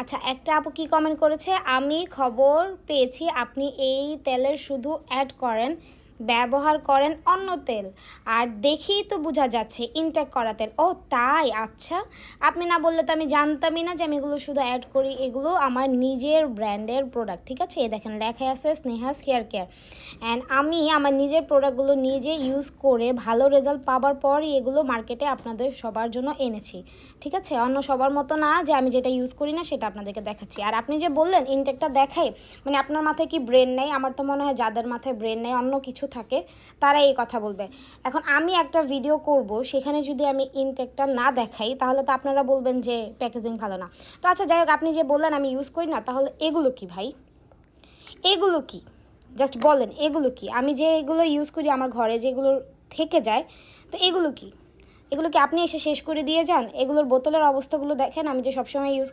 আচ্ছা, একটা আপু কি কমেন্ট করেছে, আমি খবর পেয়েছি আপনি এই তেলের শুধু অ্যাড করেন, ব্যবহার করেন অন্য তেল, আর দেখেই তো বোঝা যাচ্ছে ইনটেক করা তেল। ও তাই, আচ্ছা। আপনি না বললে তো আমি জানতামই না যে আমি এগুলো শুধু অ্যাড করি। এগুলো আমার নিজের ব্র্যান্ডের প্রোডাক্ট, ঠিক আছে? এই দেখেন লেখা আছে স্নেহাস হেয়ার কেয়ার। অ্যান্ড আমি আমার নিজের প্রোডাক্টগুলো নিজে ইউজ করে ভালো রেজাল্ট পাবার পরই এগুলো মার্কেটে আপনাদের সবার জন্য এনেছি, ঠিক আছে? অন্য সবার মতো না যে আমি যেটা ইউজ করি না সেটা আপনাদেরকে দেখাচ্ছি। আর আপনি যে বললেন ইনটেকটা দেখাই, মানে আপনার মাথায় কি ব্রেন নেই? আমার তো মনে হয় যাদের মাথায় ব্রেন নেই, অন্য কিছু থাকে, তারা এই কথা বলবে। এখন আমি একটা ভিডিও করব, সেখানে যদি আমি ইনটেকটা না দেখাই তাহলে তো আপনারা বলবেন যে প্যাকেজিং ভালো না। তো আচ্ছা যাই হোক, আপনি যে বললেন আমি ইউজ করি না, তাহলে এগুলো কি ভাই? এগুলো কি? জাস্ট বলেন এগুলো কি? আমি যে এগুলো ইউজ করি আমার ঘরে যেগুলো থেকে যায়, তো এগুলো কি? এগুলো কি আপনি এসে শেষ করে দিয়ে যান? এগুলোর বোতলের অবস্থাগুলো দেখেন, আমি যে সবসময় ইউজ